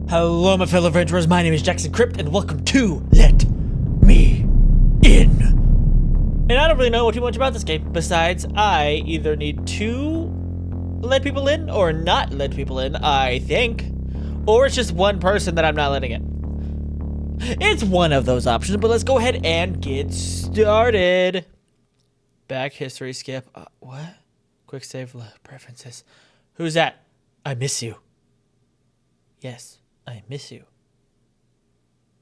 Hello, my fellow adventurers. My name is Jacksencrypt, and welcome to Let Me In. And I don't really know too much about this game, besides I either need to let people in or not let people in, I think. Or it's just one person that I'm not letting in. It's one of those options, but let's go ahead and get started. Back history skip. What? Quick save preferences. Who's that? I miss you. Yes, I miss you.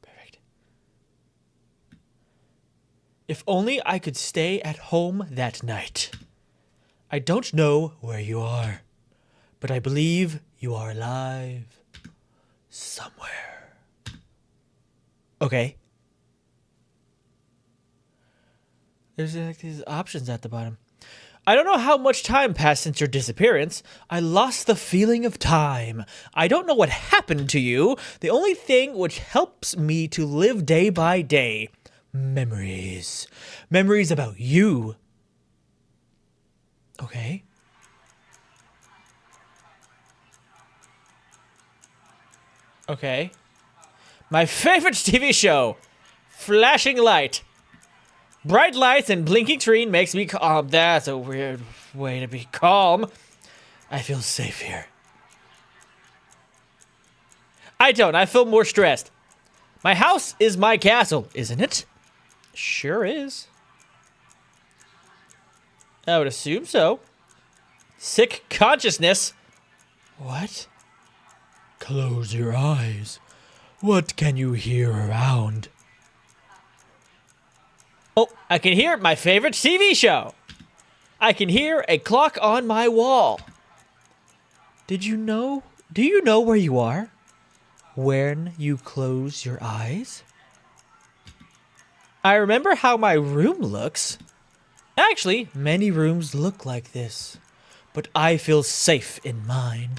Perfect. If only I could stay at home that night. I don't know where you are, but I believe you are alive somewhere. Okay. There's like these options at the bottom. I don't know how much time passed since your disappearance. I lost the feeling of time. I don't know what happened to you. The only thing which helps me to live day by day. Memories. Memories about you. Okay. Okay. My favorite TV show. Flashing light. Bright lights and blinking screen makes me calm. That's a weird way to be calm. I feel safe here. I don't. I feel more stressed. My house is my castle, isn't it? Sure is. I would assume so. Sick consciousness. What? Close your eyes. What can you hear around? Oh, I can hear my favorite TV show. I can hear a clock on my wall. Do you know where you are? When you close your eyes? I remember how my room looks. Actually, many rooms look like this, but I feel safe in mine.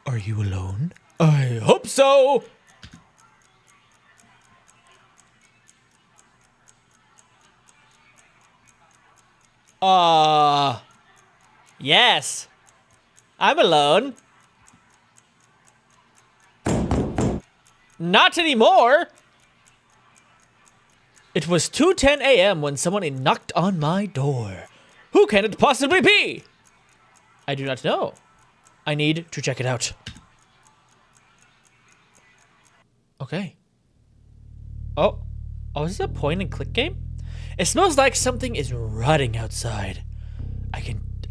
Are you alone? I hope so. Yes. I'm alone. Not anymore. It was 2:10 a.m. when someone knocked on my door. Who can it possibly be? I do not know. I need to check it out. Okay. Oh, is this a point and click game? It smells like something is rotting outside.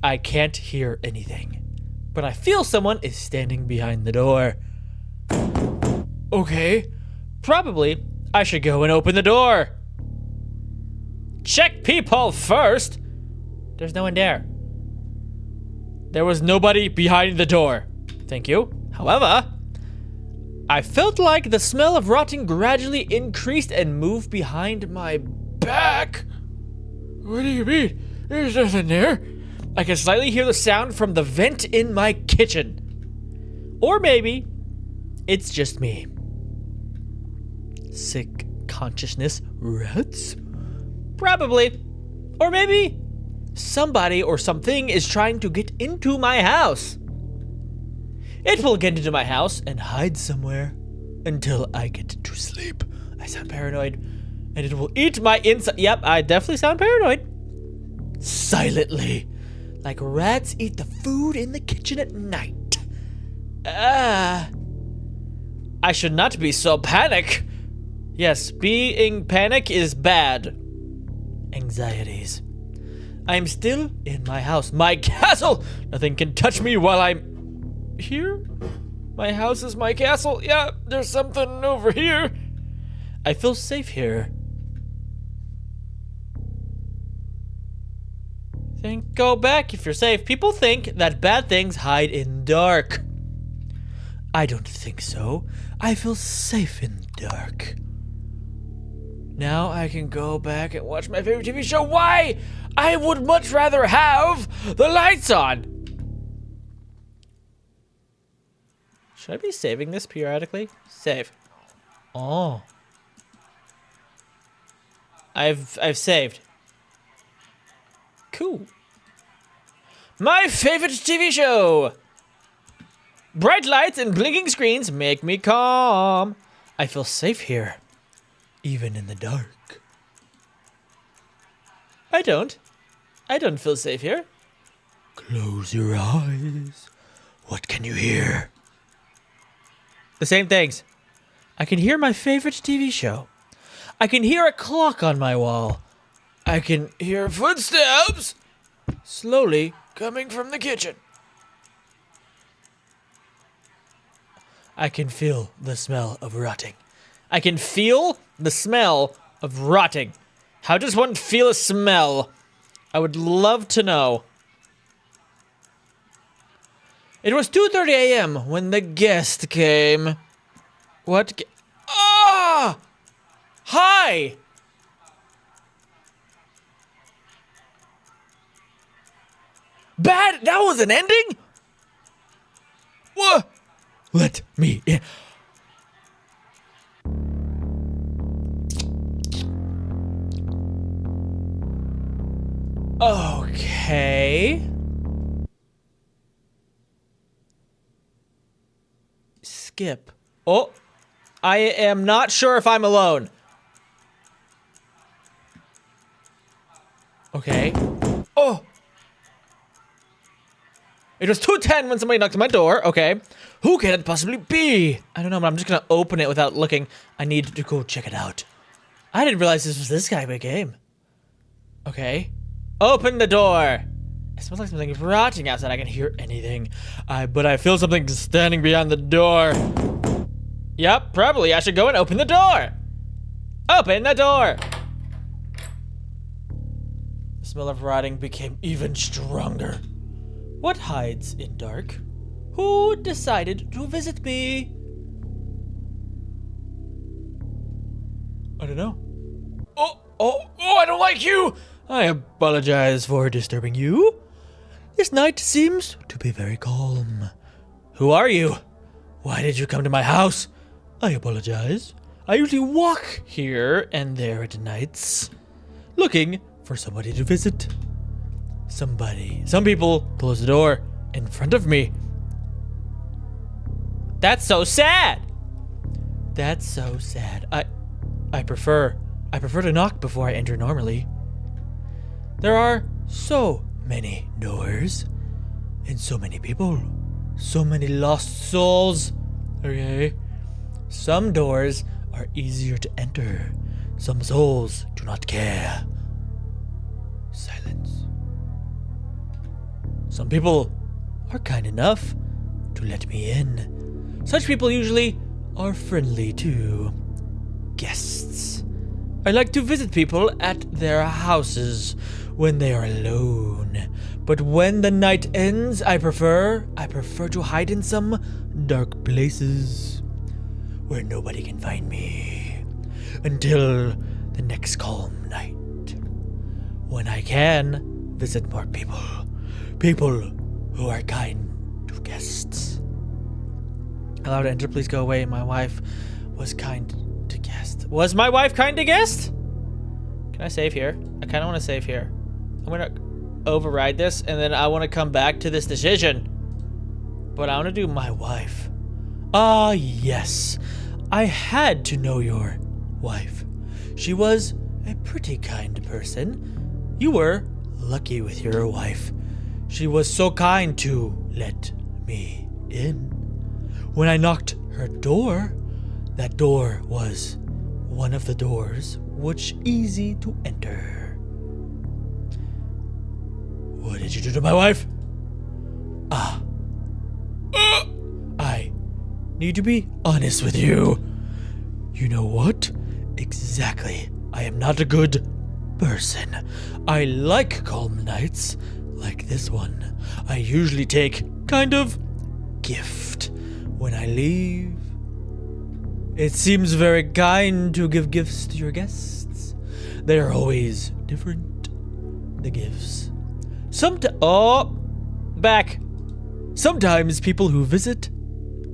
I can't hear anything, but I feel someone is standing behind the door. Okay, probably I should go and open the door. Check people first. There's no one there. There was nobody behind the door. Thank you. However, I felt like the smell of rotting gradually increased and moved behind my back. What do you mean? There's nothing there. I can slightly hear the sound from the vent in my kitchen. Or maybe it's just me. Sick consciousness rats? Probably. Or maybe somebody or something is trying to get into my house. It will get into my house and hide somewhere until I get to sleep. I sound paranoid. And it will eat my inside. Yep, I definitely sound paranoid. Silently. Like rats eat the food in the kitchen at night. I should not be so panic. Yes, being panic is bad. Anxieties. I'm still in my house. My castle! Nothing can touch me while I'm here. My house is my castle. Yeah, there's something over here. I feel safe here. Go back if you're safe. People think that bad things hide in dark. I don't think so. I feel safe in dark. Now I can go back and watch my favorite TV show. Why? I would much rather have the lights on. Should I be saving this periodically? Save. Oh. I've saved. Cool. My favorite TV show! Bright lights and blinking screens make me calm. I feel safe here, even in the dark. I don't feel safe here. Close your eyes. What can you hear? The same things. I can hear my favorite TV show. I can hear a clock on my wall. I can hear footsteps slowly coming from the kitchen. I can feel the smell of rotting. I can feel the smell of rotting. How does one feel a smell? I would love to know. It was 2:30 a.m. when the guest came. What? Ah! Hi! Bad? That was an ending? What? Let me in. Okay. Skip. Oh, I am not sure if I'm alone. Okay. Oh. It was 2:10 when somebody knocked on my door. Okay. Who can it possibly be? I don't know, but I'm just gonna open it without looking. I need to go check it out. I didn't realize this was this guy of a game. Okay. Open the door. It smells like something rotting outside. I can hear anything. But I feel something standing behind the door. Yep, probably I should go and open the door. Open the door. The smell of rotting became even stronger. What hides in dark? Who decided to visit me? I don't know. Oh, I don't like you! I apologize for disturbing you. This night seems to be very calm. Who are you? Why did you come to my house? I apologize. I usually walk here and there at nights, looking for somebody to visit. Some people close the door in front of me. That's so sad. That's so sad. I prefer to knock before I enter normally. There are so many doors and so many people. So many lost souls. Okay. Some doors are easier to enter. Some souls do not care. Silence. Some people are kind enough to let me in. Such people usually are friendly to guests. I like to visit people at their houses when they are alone. But when the night ends, I prefer to hide in some dark places where nobody can find me until the next calm night, when I can visit more people. People who are kind to guests. Allowed to enter, please go away. My wife was kind to guest. Was my wife kind to guest? Can I save here? I kind of want to save here. I'm going to override this, and then I want to come back to this decision. But I want to do my wife. Ah, yes. I had to know your wife. She was a pretty kind person. You were lucky with your wife. She was so kind to let me in. When I knocked her door, that door was one of the doors which easy to enter. What did you do to my wife? I need to be honest with you. You know what? Exactly. I am not a good person. I like calm nights like this one. I usually take kind of gift when I leave. It seems very kind to give gifts to your guests. They are always different, the gifts. Back. Sometimes people who visit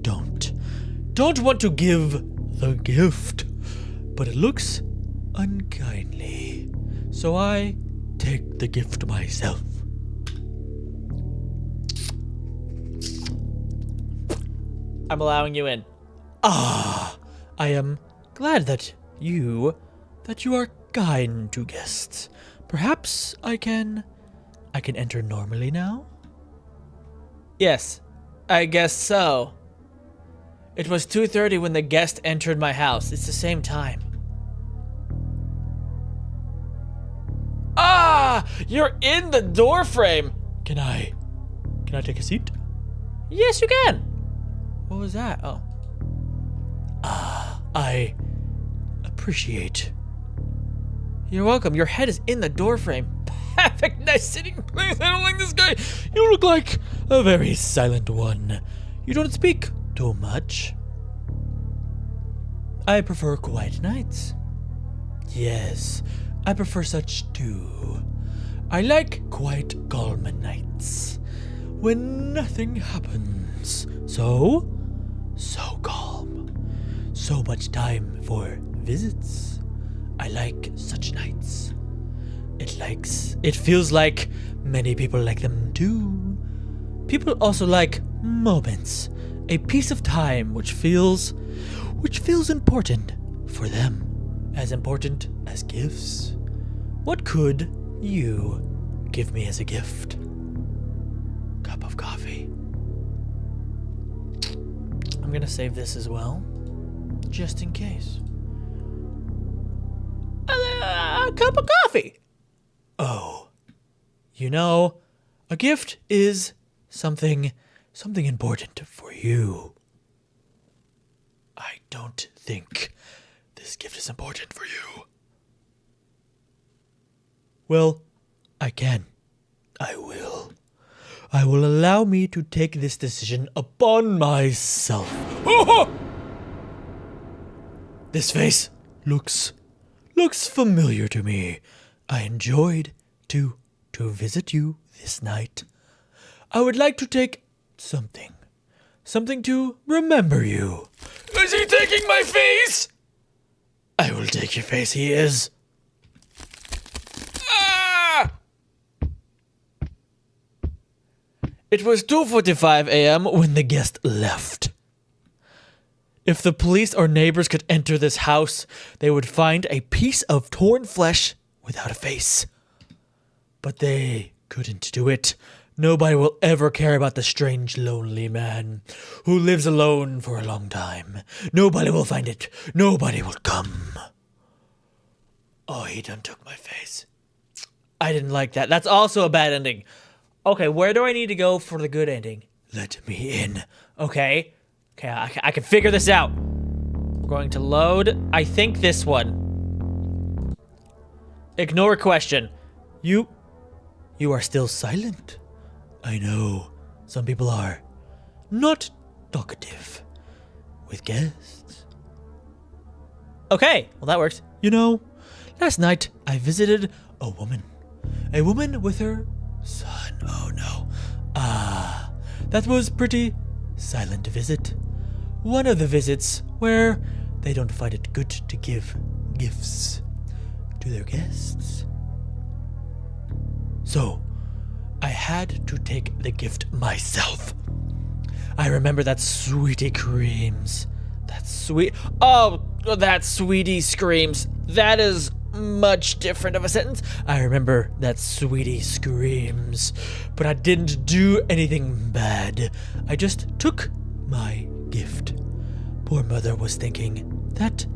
don't want to give the gift, but it looks unkindly. So I take the gift myself. I'm allowing you in. Ah, I am glad that you are kind to guests. Perhaps I can enter normally now? Yes, I guess so. It was 2:30 when the guest entered my house. It's the same time. Ah, you're in the door frame. Can I take a seat? Yes, you can. What was that? Oh. I appreciate. You're welcome. Your head is in the doorframe. Perfect. Nice sitting place. I don't like this guy. You look like a very silent one. You don't speak too much. I prefer quiet nights. Yes, I prefer such too. I like quiet, calm nights when nothing happens. So calm. So much time for visits. I like such nights. It feels like many people like them too. People also like moments, a piece of time which feels important for them, as important as gifts. What could you give me as a gift? Cup of coffee. I'm gonna save this as well, just in case. A cup of coffee. Oh, a gift is something important for you. I don't think this gift is important for you. Well, I will. I will allow me to take this decision upon myself. Oh! This face looks familiar to me. I enjoyed to visit you this night. I would like to take something to remember you. Is he taking my face? I will take your face, he is. Ah! It was 2:45 a.m. when the guest left. If the police or neighbors could enter this house, they would find a piece of torn flesh without a face. But they couldn't do it. Nobody will ever care about the strange, lonely man who lives alone for a long time. Nobody will find it. Nobody will come. Oh, he done took my face. I didn't like that. That's also a bad ending. Okay, where do I need to go for the good ending? Let me in. Okay, I can figure this out. We're going to load, I think this one. Ignore question. You are still silent. I know some people are not talkative with guests. Okay, well that works. Last night I visited a woman with her son. Oh no. That was pretty silent visit. One of the visits where they don't find it good to give gifts to their guests. So, I had to take the gift myself. I remember that sweetie screams. That sweetie screams. That is much different of a sentence. I remember that sweetie screams, but I didn't do anything bad. I just took my gift. Poor mother was thinking that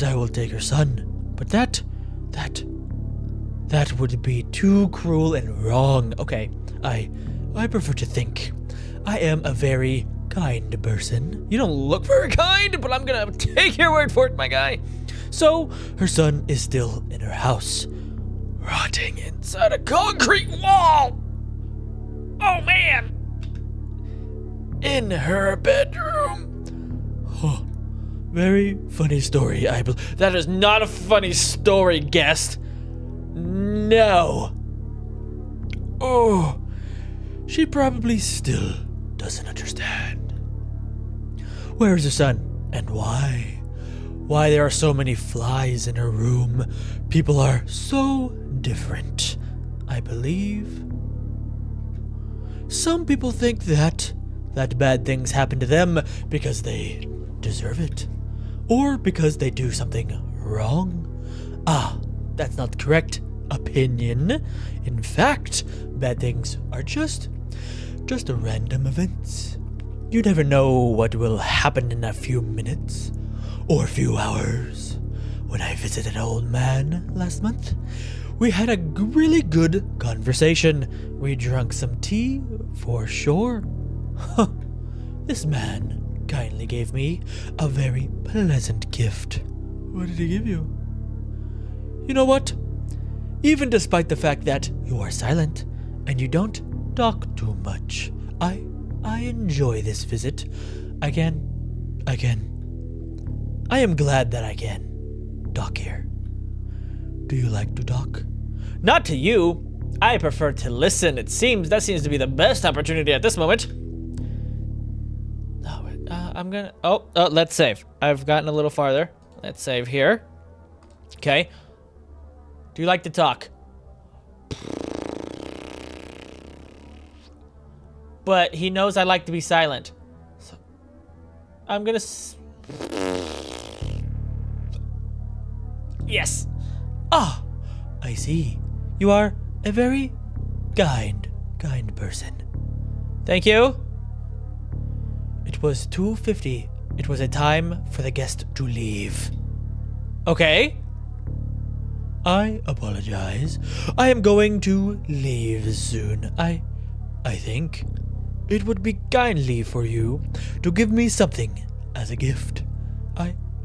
I will take her son, but that would be too cruel and wrong. Okay, I prefer to think I am a very kind person. You don't look very kind, but I'm gonna take your word for it, my guy. So, her son is still in her house, rotting inside a concrete wall. Oh man! In her bedroom. Oh, very funny story, that is not a funny story, guest. No. Oh, she probably still doesn't understand. Where is her son, and why? Why there are so many flies in her room? People are so different, I believe. Some people think that that bad things happen to them because they deserve it, or because they do something wrong. That's not the correct opinion. In fact, bad things are just random events. You never know what will happen in a few minutes or a few hours. When I visited an old man last month, we had a really good conversation. We drank some tea, for sure. This man kindly gave me a very pleasant gift. What did he give you? You know what? Even despite the fact that you are silent and you don't talk too much, I enjoy this visit. I am glad that I can talk here. Do you like to talk? Not to you. I prefer to listen. That seems to be the best opportunity at this moment. Let's save. I've gotten a little farther. Let's save here. Okay. Do you like to talk? But he knows I like to be silent. So I'm gonna... Yes. I see. You are a very kind person. Thank you. It was 2:50. It was a time for the guest to leave. Okay. I apologize. I am going to leave soon. I think it would be kindly for you to give me something as a gift.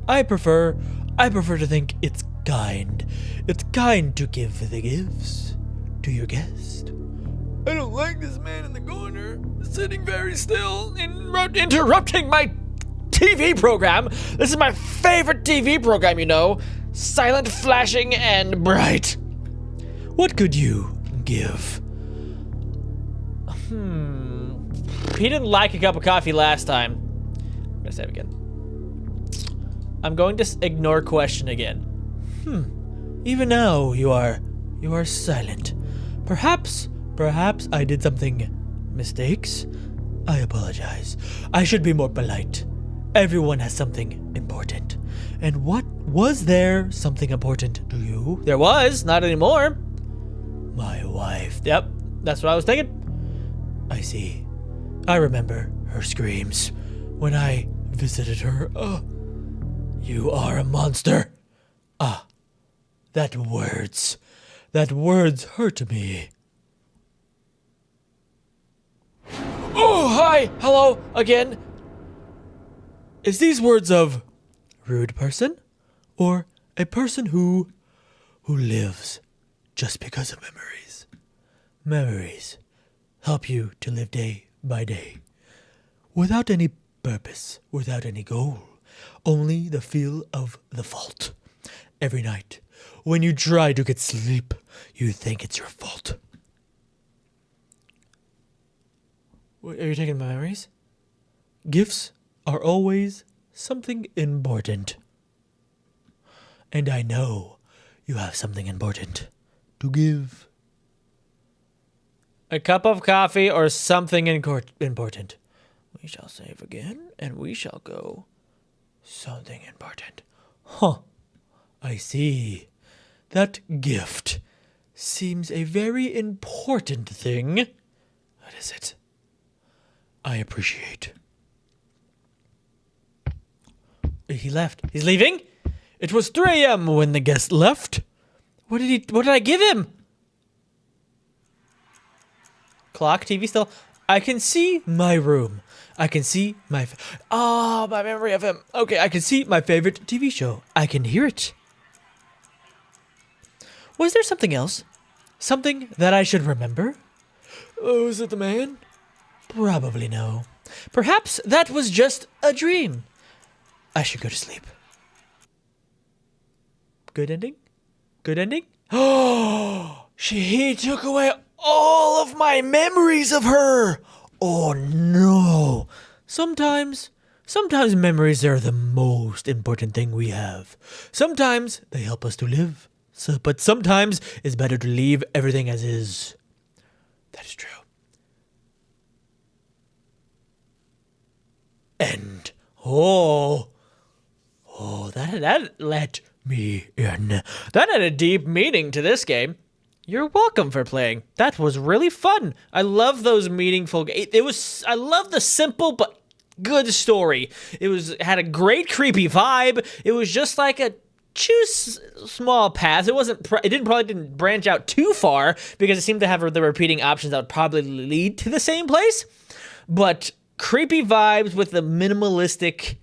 I prefer to think it's kind. It's kind to give the gifts to your guest. I don't like this man in the corner, sitting very still, interrupting my TV program. This is my favorite TV program, you know. Silent, flashing, and bright. What could you give? He didn't like a cup of coffee last time. I'm gonna save again. I'm going to ignore question again. Even now you are silent. Perhaps I did something mistakes. I apologize. I should be more polite. Everyone has something important. And was there something important to you? There was, not anymore. My wife. Yep, that's what I was thinking. I see. I remember her screams when I visited her. You are a monster. That words hurt me. Oh, hi, hello, again. Is these words of rude person or a person who lives just because of memories? Memories help you to live day by day without any purpose, without any goal, only the feel of the fault. Every night, when you try to get sleep, you think it's your fault. Are you taking my memories? Gifts are always something important. And I know you have something important to give. A cup of coffee or something important. We shall save again, and we shall go something important. I see. That gift seems a very important thing. What is it? I appreciate. He left. He's leaving? It was 3 a.m. when the guest left. What did I give him? Clock, TV still. I can see my room. I can see my memory of him. Okay, I can see my favorite TV show. I can hear it. Was there something else? Something that I should remember? Oh, is it the man? Probably no. Perhaps that was just a dream. I should go to sleep. Good ending? Good ending? Oh, he took away all of my memories of her. Oh no. Sometimes memories are the most important thing we have. Sometimes they help us to live. But sometimes it's better to leave everything as is. That is true. end. Oh, that let me in. That had a deep meaning to this game. You're welcome for playing. That was really fun. I love those meaningful. I love the simple but good story. Had a great creepy vibe. It was just like a choose small paths. It probably didn't branch out too far because it seemed to have the repeating options that would probably lead to the same place. But creepy vibes with the minimalistic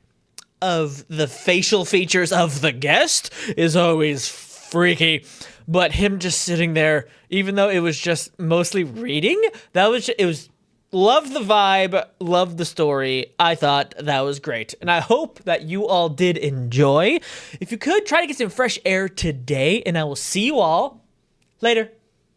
of the facial features of the guest is always freaky. But him just sitting there, even though it was just mostly reading, love the vibe, love the story. I thought that was great. And I hope that you all did enjoy. If you could, try to get some fresh air today, and I will see you all later.